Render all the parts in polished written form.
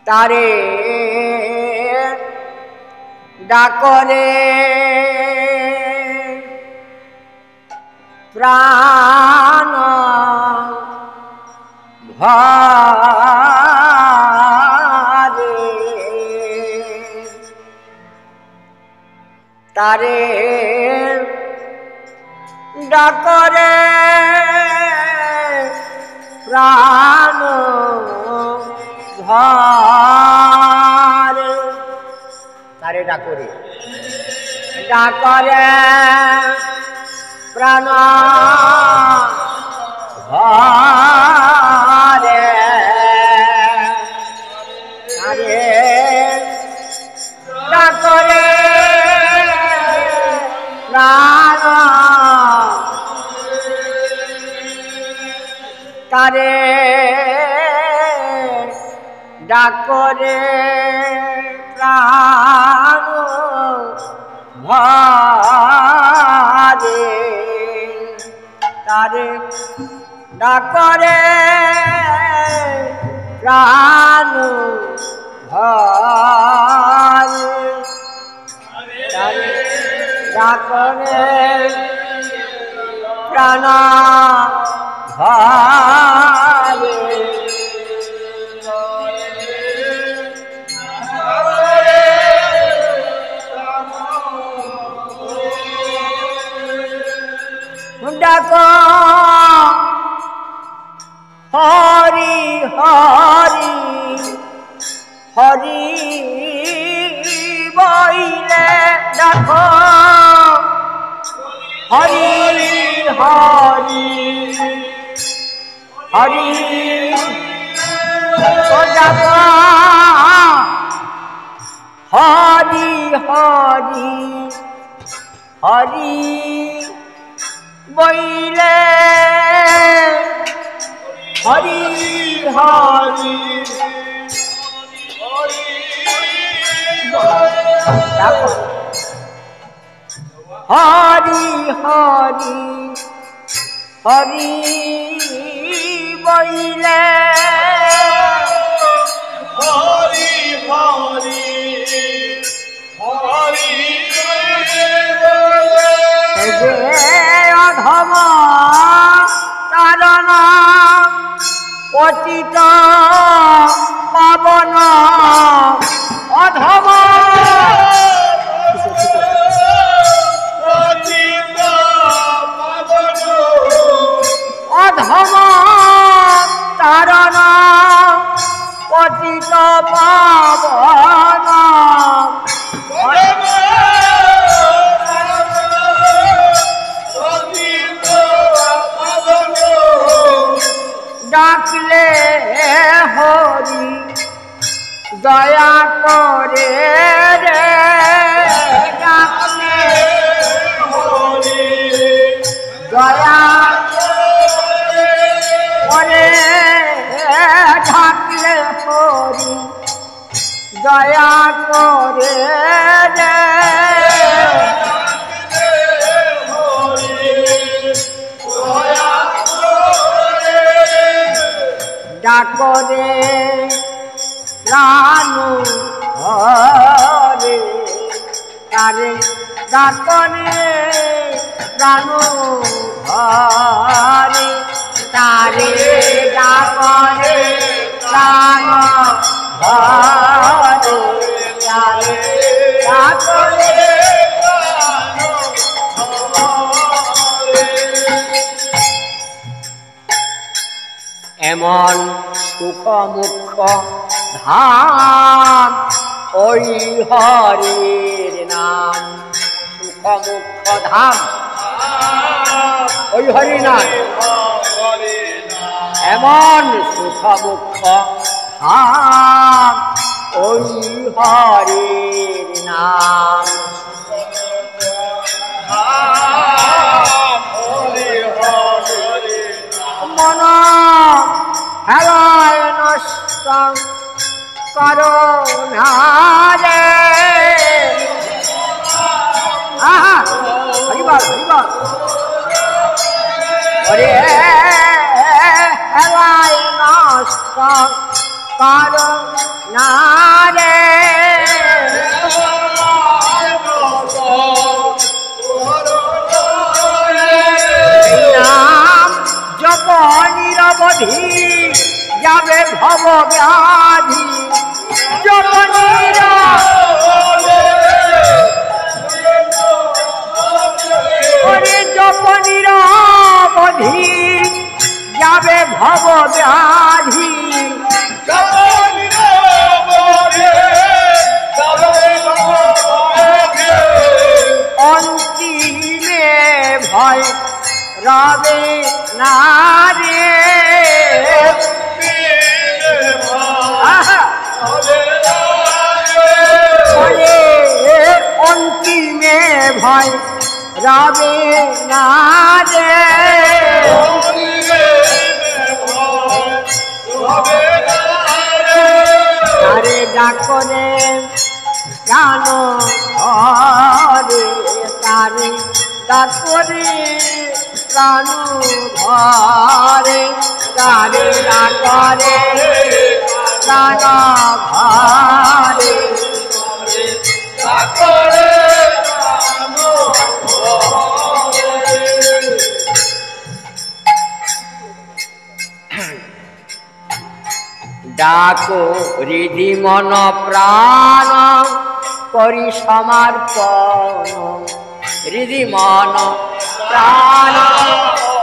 তারে ডাকরে প্রাণ ভারে তারে ডাকরে প্রাণ ভারে তারে ডাকরে ডাকরে প্রাণ ভারে তারে ডাকরে প্রাণ তারে ডাকরে প্রাণ ভারে তারে ডাকরে প্রাণ ভারে তারে ডাকরে প্রাণ ভারে ডাক হরি হরি হরি বইলে ডাক হরি হরি হরি ডাক হরি হরি হরি বইলে হরি হরি হরি হরি হরি বইলে হরি হরি হরি অধম তারণ পতিত পাবন অধম অধম তারণ পতিত পাবন ডাকলে হরি দয়া করে রে ডাকলে হরি দয়া করে ডাকলে হরি দয়া করে রে ডাকরে প্রাণ হরে তারে ডাকরে প্রাণ হরে তারে ডাকরে প্রাণ হরে তারে ডাকরে এমন সুখ মুখ ধাম ওই হরির নাম সুখ মুখ ধাম ওই হরি নাম এমন সুখ মুখ ধাম ওই হরির নাম হেলায় নষ্ট করো না রে। আহা হরিবল হরিবল। ওরে হেলায় নষ্ট করো না রে। নাম জপ নিরবধি যাবে ভব ব্যাধি। জপ জপ নিরবধি যাবে ভব ব্যাধি। অন্তিমে ভয় রবে না রে। অন্তিমে ভয় রবে না রে। আরে ডাকরে জানো ঘরে তারে ডাকরে প্রাণ ঘরে তারে ডাকরে প্রাণ ঘরে। ডাকো হৃদি মন প্রাণ করি সমর্পণ। হৃদি মন প্রাণ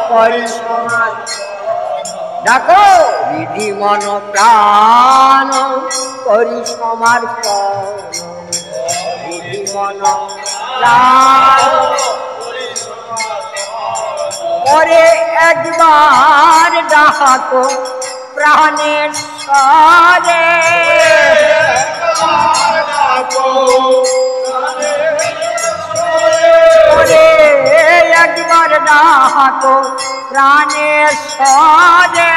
করি সমর্পণ। ডাকো হৃদি মন প্রাণ করি সমর্পণ। হৃদি মন প্রাণ করে একবার ডাকো প্রাণের স্বরে। একবার ডাকো প্রাণের স্বরে।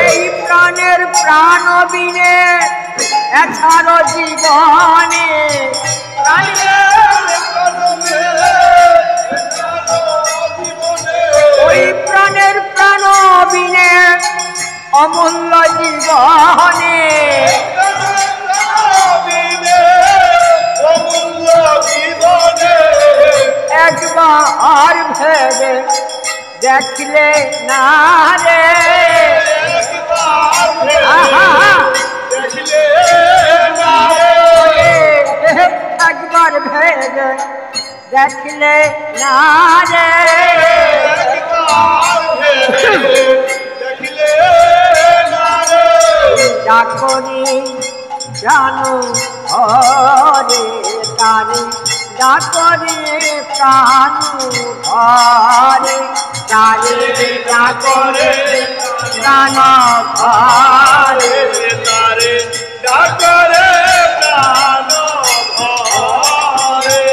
এই প্রাণের প্রাণ বিনে এছাড়ো জীবনে। ওই প্রাণের প্রাণ বিনে অমূল্য জীবনে। একবার ভেবে দেখলে না রে। একবার ভেবে দেখলে না রে। ডাকরি জানো ঘরে তারে ডাকরে প্রাণ ঘরে তারে ডাকরে প্রাণ ঘরে তারে ডাকরে প্রাণ ঘরে।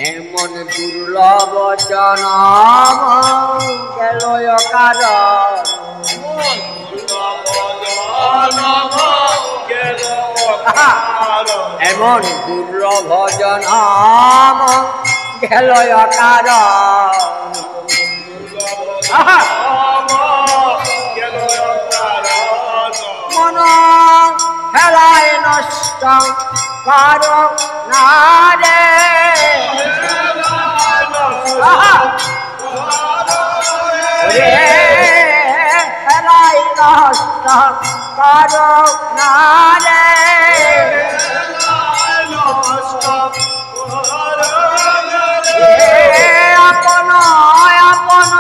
এমন দুর্লভ জনম গেল কারণ। এমন দুর্লভ জনম গেল কারণ। মন খেলায় নষ্ট করো না রে। খেলায় নষ্ট করো না রে। আপন আপন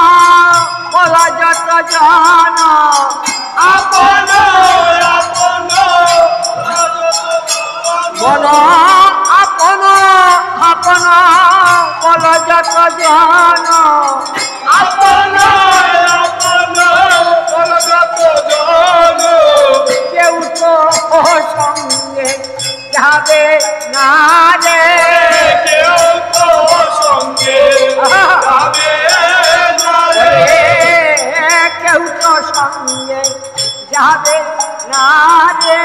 বল যত জন। আপন বল আপন আপন বল যত জন। আপন বল যত জন। কেউ তো সঙ্গে যাবে না রে। সঙ্গে যাবে না রে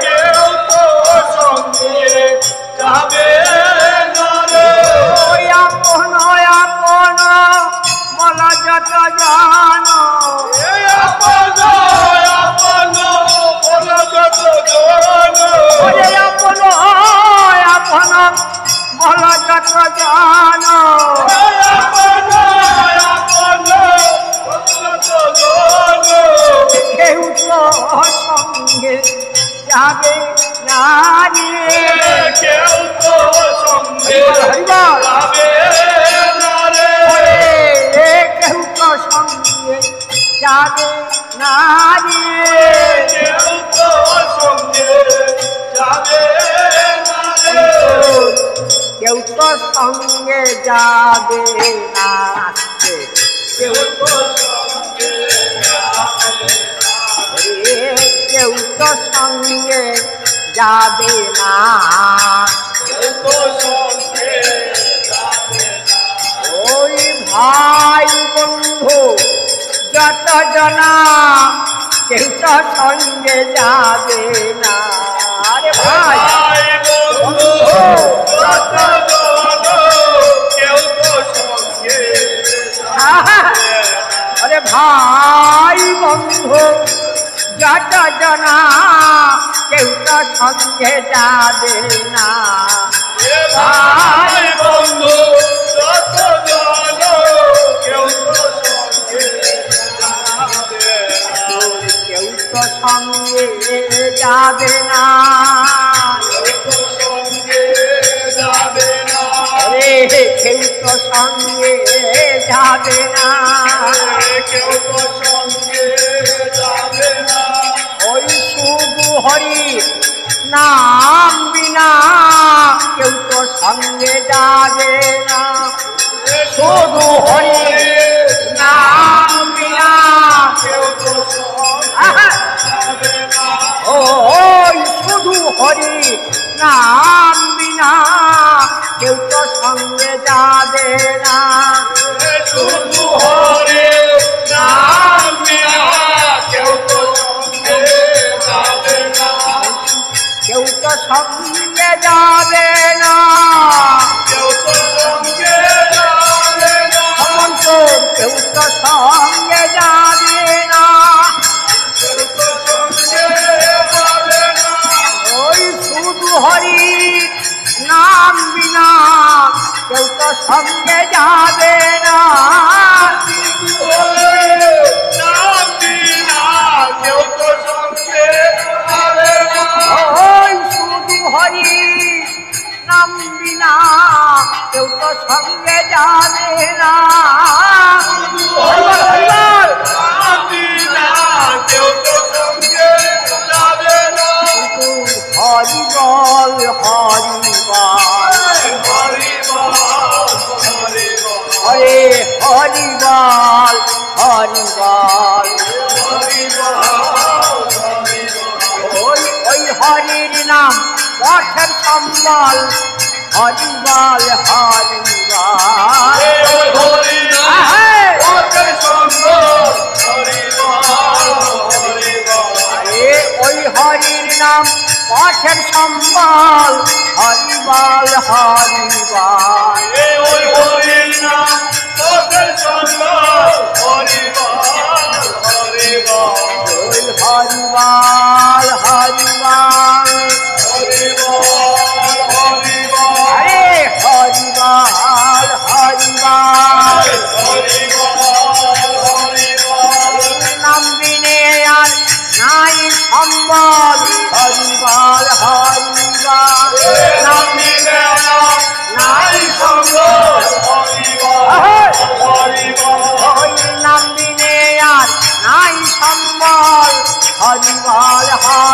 কেউ তো সঙ্গে যাবে না রে ওই আপন আপন বলা যত জন এই আপন আপন বলা যত জন ওরে আপন আপন বলা যত জন এই আপন আপন বলা যত জন কেউ তো সঙ্গে যাবে না রে কেউ তো সঙ্গে হরিবল যাবে না রে কেউ তো সঙ্গে যাবে না রে কেউ তো সঙ্গে যাবে না রে কেউ তো সঙ্গে যাবে না কেউ তো সঙ্গে যাবে কেউ তো সঙ্গে যাবে না কেউ তো সঙ্গে যাবে না ওই ভাই বন্ধু যত জনা কেউ তো সঙ্গে যাবে না আরে ভাই ভাই বন্ধু যত জন কেউ তো সঙ্গে যাবে আরে ভাই বন্ধু যত জনা কেউ তো সঙ্গে যাবে না এ ভাই বন্ধু যত জন কেউ তো সঙ্গে যাবে না কেউ তো সঙ্গে যাবে না কেউ তো সঙ্গে যাবে না রে কেউ তো সঙ্গে যাবে না কেউ তো সঙ্গে যাবে না ওই শুধু হরি নাম বিনা কেউ তো সঙ্গে যাবে না শুধু হরি নাম বিনা কেউ তো সঙ্গে যাবে না ওই শুধু হরি নাম বিনা কেউ তো সঙ্গে যাবে না শুধু হরে নাম বিনা কেউ তো সঙ্গে যাবে না কেউ তো সঙ্গে যাবে না কেউ তো সঙ্গে যাবে না অমন্ত কেউ তো সঙ্গে যাবে না কেউ তো সঙ্গে যাবে না ওই শুধু হরি নাম বিনা কেউ তো সঙ্গে যাবে না নাম বিনা কেউ তো সঙ্গে যাবে না ওই শুধু হরি নাম বিনা কেউ তো সঙ্গে যাবে না হরিবল, হরিবল। নাম বিনা কেউ তো সঙ্গে যাবে না হরিবল হরিবল হরে হরিবল হরিবল ওই ওই হরির নাম পথের সম্বল হরিবল হরিবল আরে ওই হরির নাম পথের সম্বল হরিবল হরিবল ওই হরিবল হরিবল আরে হরিবল হরিবল নাম বিনে আর নাই সম্বল হরিবল হরিবল নাম বিনে নাই সম্বল ওই নাম বিনে আর নাই সম্বল হরিবল হরিবল